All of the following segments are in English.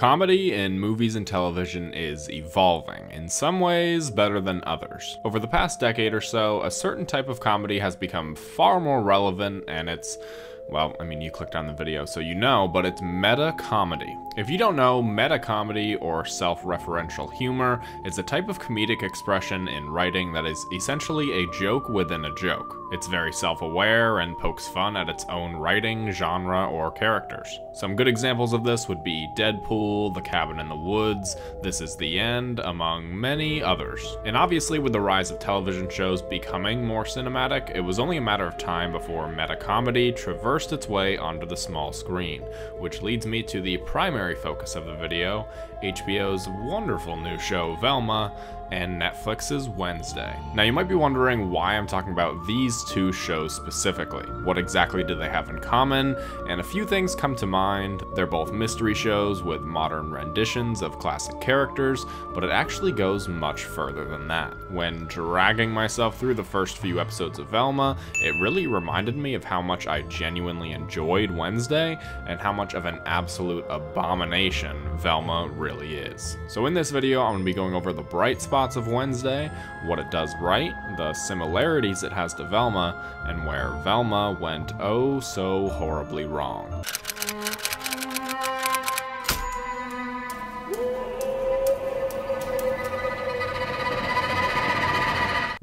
Comedy in movies and television is evolving, in some ways better than others. Over the past decade or so, a certain type of comedy has become far more relevant, and it's, well, I mean, you clicked on the video so you know, but it's meta comedy. If you don't know, meta comedy or self-referential humor is a type of comedic expression in writing that is essentially a joke within a joke. It's very self-aware and pokes fun at its own writing, genre, or characters. Some good examples of this would be Deadpool, The Cabin in the Woods, This Is the End, among many others. And obviously with the rise of television shows becoming more cinematic, it was only a matter of time before meta comedy traversed its way onto the small screen, which leads me to the primary focus of the video, HBO's wonderful new show Velma, and Netflix's Wednesday. Now you might be wondering why I'm talking about these two shows specifically. What exactly do they have in common? And a few things come to mind. They're both mystery shows with modern renditions of classic characters, but it actually goes much further than that. When dragging myself through the first few episodes of Velma, it really reminded me of how much I genuinely enjoyed Wednesday and how much of an absolute abomination Velma really is. So in this video, I'm going to be going over the bright spots of Wednesday, what it does right, the similarities it has to Velma, and where Velma went oh so horribly wrong.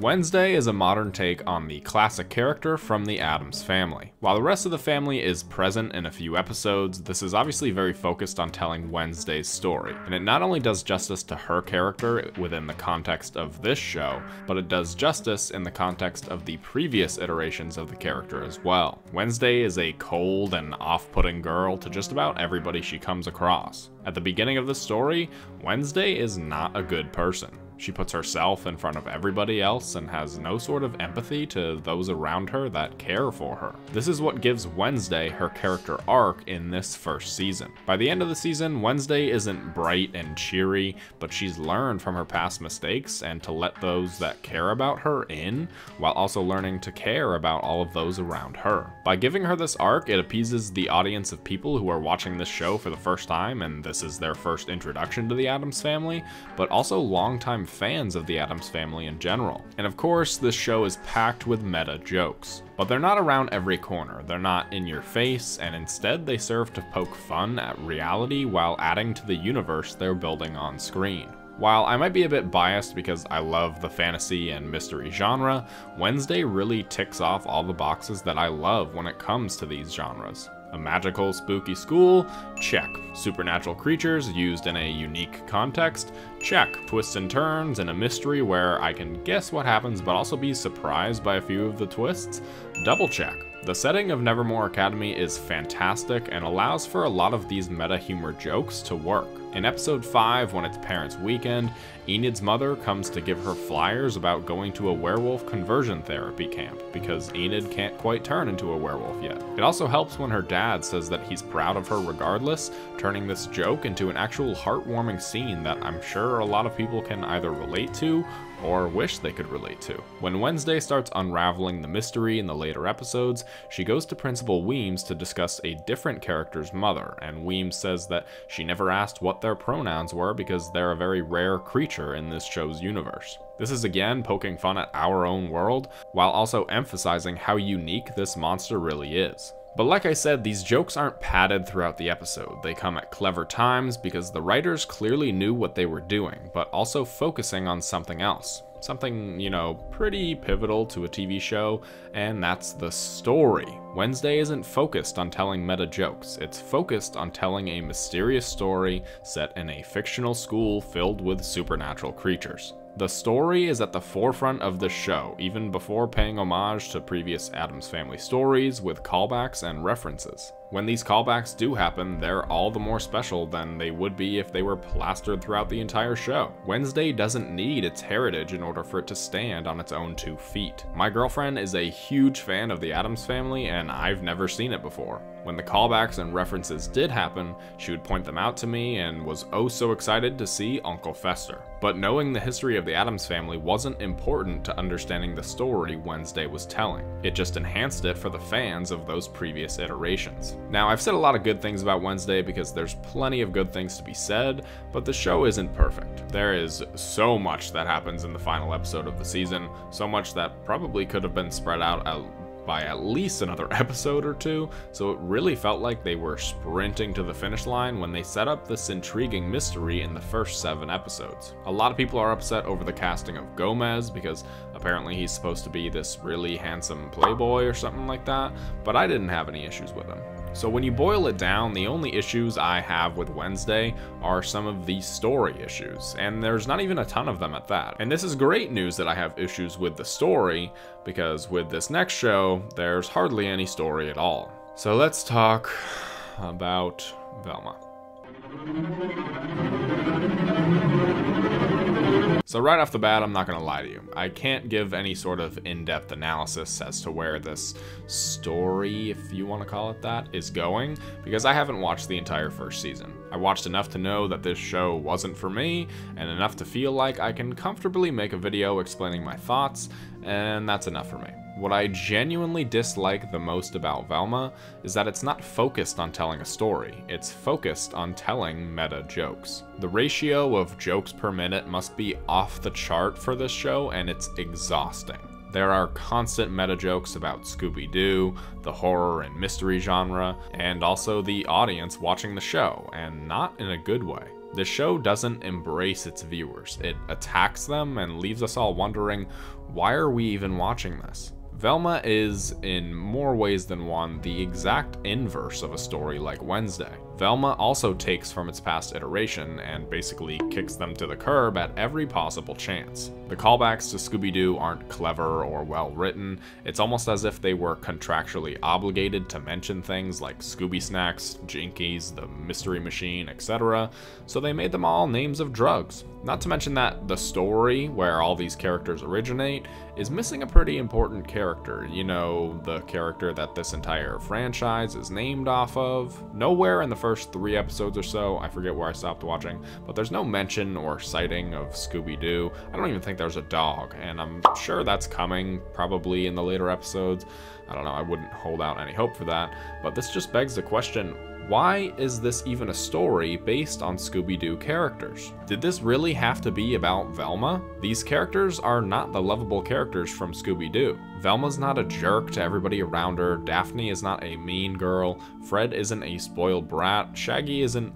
Wednesday is a modern take on the classic character from the Addams Family. While the rest of the family is present in a few episodes, this is obviously very focused on telling Wednesday's story, and it not only does justice to her character within the context of this show, but it does justice in the context of the previous iterations of the character as well. Wednesday is a cold and off-putting girl to just about everybody she comes across. At the beginning of the story, Wednesday is not a good person. She puts herself in front of everybody else and has no sort of empathy to those around her that care for her. This is what gives Wednesday her character arc in this first season. By the end of the season, Wednesday isn't bright and cheery, but she's learned from her past mistakes and to let those that care about her in, while also learning to care about all of those around her. By giving her this arc, it appeases the audience of people who are watching this show for the first time, and this is their first introduction to the Addams Family, but also longtime fans of the Addams Family in general. And of course, this show is packed with meta jokes. But they're not around every corner, they're not in your face, and instead they serve to poke fun at reality while adding to the universe they're building on screen. While I might be a bit biased because I love the fantasy and mystery genre, Wednesday really ticks off all the boxes that I love when it comes to these genres. A magical, spooky school? Check. Supernatural creatures used in a unique context? Check. Twists and turns and a mystery where I can guess what happens but also be surprised by a few of the twists? Double check. The setting of Nevermore Academy is fantastic and allows for a lot of these meta humor jokes to work. In episode 5, when it's parents' weekend, Enid's mother comes to give her flyers about going to a werewolf conversion therapy camp because Enid can't quite turn into a werewolf yet. It also helps when her dad says that he's proud of her regardless, turning this joke into an actual heartwarming scene that I'm sure a lot of people can either relate to or wish they could relate to. When Wednesday starts unraveling the mystery in the later episodes, she goes to Principal Weems to discuss a different character's mother, and Weems says that she never asked what their pronouns were because they're a very rare creature in this show's universe. This is again poking fun at our own world, while also emphasizing how unique this monster really is. But like I said, these jokes aren't padded throughout the episode. They come at clever times because the writers clearly knew what they were doing, but also focusing on something else. Something, you know, pretty pivotal to a TV show, and that's the story. Wednesday isn't focused on telling meta jokes, it's focused on telling a mysterious story set in a fictional school filled with supernatural creatures. The story is at the forefront of the show, even before paying homage to previous Addams Family stories with callbacks and references. When these callbacks do happen, they're all the more special than they would be if they were plastered throughout the entire show. Wednesday doesn't need its heritage in order for it to stand on its own 2 feet. My girlfriend is a huge fan of the Addams Family, and I've never seen it before. When the callbacks and references did happen, she would point them out to me and was oh so excited to see Uncle Fester. But knowing the history of the Addams Family wasn't important to understanding the story Wednesday was telling. It just enhanced it for the fans of those previous iterations. Now, I've said a lot of good things about Wednesday because there's plenty of good things to be said, but the show isn't perfect. There is so much that happens in the final episode of the season, so much that probably could have been spread out by at least another episode or two, so it really felt like they were sprinting to the finish line when they set up this intriguing mystery in the first 7 episodes. A lot of people are upset over the casting of Gomez because apparently he's supposed to be this really handsome playboy or something like that, but I didn't have any issues with him. So when you boil it down, the only issues I have with Wednesday are some of the story issues, and there's not even a ton of them at that. And this is great news that I have issues with the story, because with this next show, there's hardly any story at all. So let's talk about Velma. So right off the bat, I'm not gonna lie to you. I can't give any sort of in-depth analysis as to where this story, if you want to call it that, is going, because I haven't watched the entire first season. I watched enough to know that this show wasn't for me, and enough to feel like I can comfortably make a video explaining my thoughts, and that's enough for me. What I genuinely dislike the most about Velma is that it's not focused on telling a story, it's focused on telling meta jokes. The ratio of jokes per minute must be off the chart for this show, and it's exhausting. There are constant meta jokes about Scooby-Doo, the horror and mystery genre, and also the audience watching the show, and not in a good way. The show doesn't embrace its viewers, it attacks them and leaves us all wondering, why are we even watching this? Velma is, in more ways than one, the exact inverse of a story like Wednesday. Velma also takes from its past iteration and basically kicks them to the curb at every possible chance. The callbacks to Scooby-Doo aren't clever or well written, it's almost as if they were contractually obligated to mention things like Scooby Snacks, Jinkies, the Mystery Machine, etc., so they made them all names of drugs. Not to mention that the story, where all these characters originate, is missing a pretty important character. You know, the character that this entire franchise is named off of. Nowhere in the first 3 episodes or so, I forget where I stopped watching, but there's no mention or sighting of Scooby-Doo. I don't even think there's a dog, and I'm sure that's coming probably in the later episodes. I don't know, I wouldn't hold out any hope for that, but this just begs the question, why is this even a story based on Scooby-Doo characters? Did this really have to be about Velma? These characters are not the lovable characters from Scooby-Doo. Velma's not a jerk to everybody around her, Daphne is not a mean girl, Fred isn't a spoiled brat, Shaggy isn't...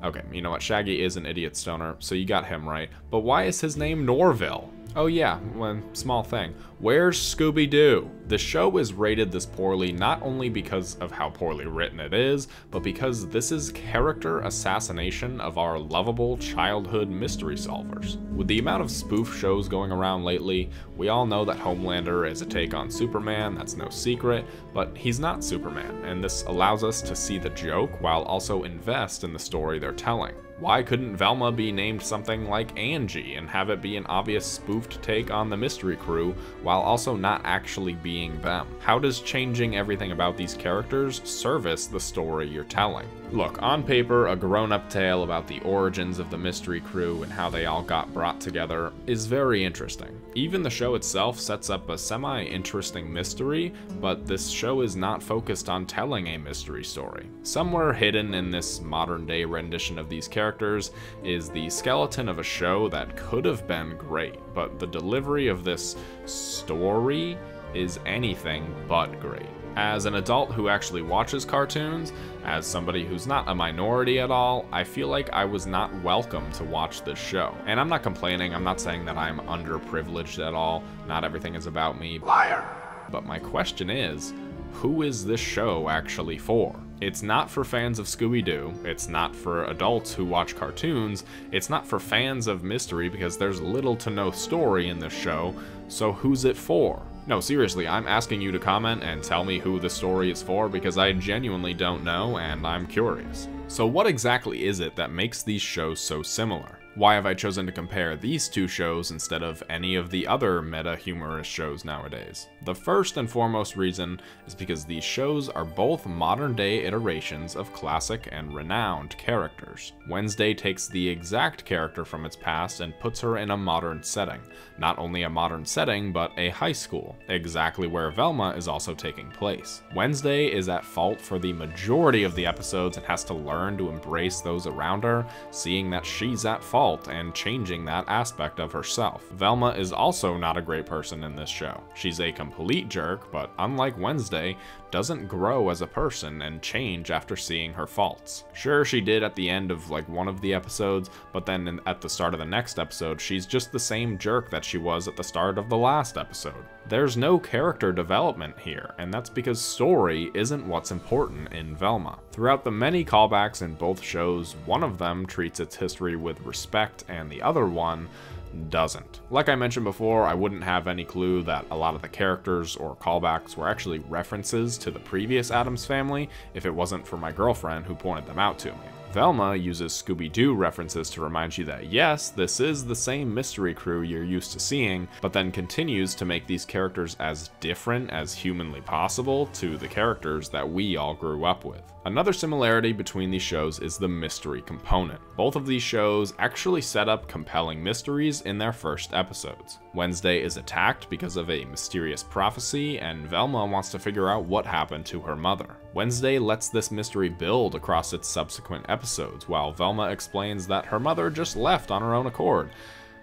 Okay, you know what, Shaggy is an idiot stoner, so you got him right. But why is his name Norville? Oh yeah, one small thing. Where's Scooby-Doo? The show is rated this poorly not only because of how poorly written it is, but because this is character assassination of our lovable childhood mystery solvers. With the amount of spoof shows going around lately, we all know that Homelander is a take on Superman, that's no secret, but he's not Superman, and this allows us to see the joke while also invest in the story they're telling. Why couldn't Velma be named something like Angie and have it be an obvious spoofed take on the Mystery Crew while also not actually being them? How does changing everything about these characters service the story you're telling? Look, on paper, a grown-up tale about the origins of the Mystery Crew and how they all got brought together is very interesting. Even the show itself sets up a semi-interesting mystery, but this show is not focused on telling a mystery story. Somewhere hidden in this modern-day rendition of these characters is the skeleton of a show that could have been great, but the delivery of this story is anything but great. As an adult who actually watches cartoons, as somebody who's not a minority at all, I feel like I was not welcome to watch this show. And I'm not complaining, I'm not saying that I'm underprivileged at all, not everything is about me. Liar. But my question is, who is this show actually for? It's not for fans of Scooby-Doo, it's not for adults who watch cartoons, it's not for fans of mystery because there's little to no story in this show, so who's it for? No, seriously, I'm asking you to comment and tell me who the story is for because I genuinely don't know and I'm curious. So what exactly is it that makes these shows so similar? Why have I chosen to compare these two shows instead of any of the other meta-humorous shows nowadays? The first and foremost reason is because these shows are both modern-day iterations of classic and renowned characters. Wednesday takes the exact character from its past and puts her in a modern setting. Not only a modern setting, but a high school, exactly where Velma is also taking place. Wednesday is at fault for the majority of the episodes and has to learn to embrace those around her, seeing that she's at fault and changing that aspect of herself. Velma is also not a great person in this show. She's a complete jerk, but unlike Wednesday, doesn't grow as a person and change after seeing her faults. Sure, she did at the end of like one of the episodes, but then at the start of the next episode, she's just the same jerk that she was at the start of the last episode. There's no character development here, and that's because story isn't what's important in Velma. Throughout the many callbacks in both shows, one of them treats its history with respect and the other one doesn't. Like I mentioned before, I wouldn't have any clue that a lot of the characters or callbacks were actually references to the previous Addams Family if it wasn't for my girlfriend who pointed them out to me. Velma uses Scooby-Doo references to remind you that yes, this is the same mystery crew you're used to seeing, but then continues to make these characters as different as humanly possible to the characters that we all grew up with. Another similarity between these shows is the mystery component. Both of these shows actually set up compelling mysteries in their first episodes. Wednesday is attacked because of a mysterious prophecy, and Velma wants to figure out what happened to her mother. Wednesday lets this mystery build across its subsequent episodes, while Velma explains that her mother just left on her own accord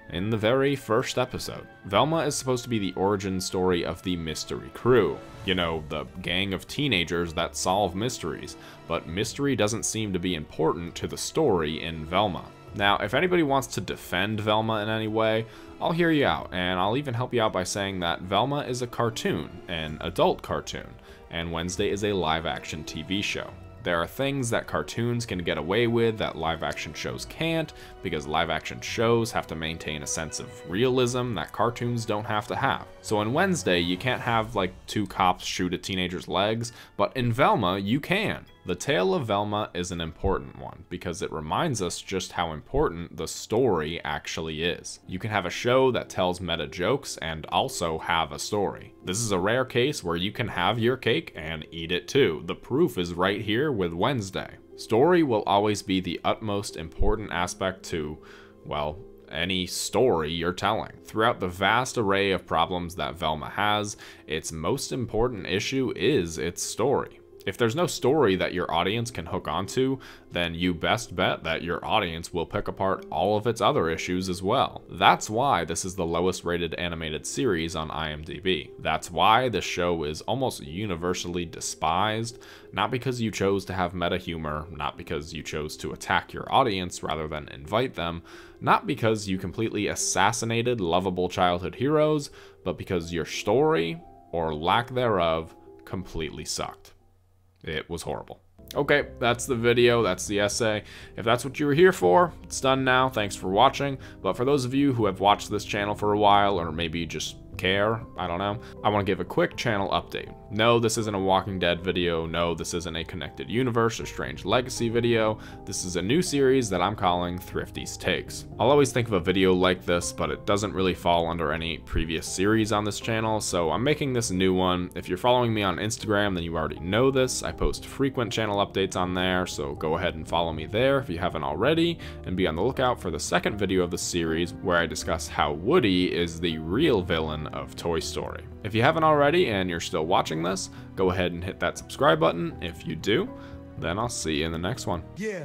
in the very first episode. Velma is supposed to be the origin story of the mystery crew. You know, the gang of teenagers that solve mysteries, but mystery doesn't seem to be important to the story in Velma. Now, if anybody wants to defend Velma in any way, I'll hear you out, and I'll even help you out by saying that Velma is a cartoon, an adult cartoon, and Wednesday is a live-action TV show. There are things that cartoons can get away with that live-action shows can't, because live-action shows have to maintain a sense of realism that cartoons don't have to have. So in Wednesday, you can't have like two cops shoot a teenager's legs, but in Velma, you can. The tale of Velma is an important one because it reminds us just how important the story actually is. You can have a show that tells meta jokes and also have a story. This is a rare case where you can have your cake and eat it too. The proof is right here with Wednesday. Story will always be the utmost important aspect to, well, any story you're telling. Throughout the vast array of problems that Velma has, its most important issue is its story. If there's no story that your audience can hook onto, then you best bet that your audience will pick apart all of its other issues as well. That's why this is the lowest rated animated series on IMDb. That's why this show is almost universally despised, not because you chose to have meta humor, not because you chose to attack your audience rather than invite them, not because you completely assassinated lovable childhood heroes, but because your story, or lack thereof, completely sucked. It was horrible. Okay, that's the video, that's the essay. If that's what you were here for, it's done now. Thanks for watching. But for those of you who have watched this channel for a while, or maybe just care, I don't know, I want to give a quick channel update. No, this isn't a Walking Dead video. No, this isn't a Connected Universe or Strange Legacy video. This is a new series that I'm calling Thrifty's Takes. I'll always think of a video like this, but it doesn't really fall under any previous series on this channel, so I'm making this a new one. If you're following me on Instagram, then you already know this. I post frequent channel updates on there, so go ahead and follow me there if you haven't already, and be on the lookout for the second video of the series where I discuss how Woody is the real villain of Toy Story. If you haven't already and you're still watching this, go ahead and hit that subscribe button. If you do, then I'll see you in the next one. Yeah.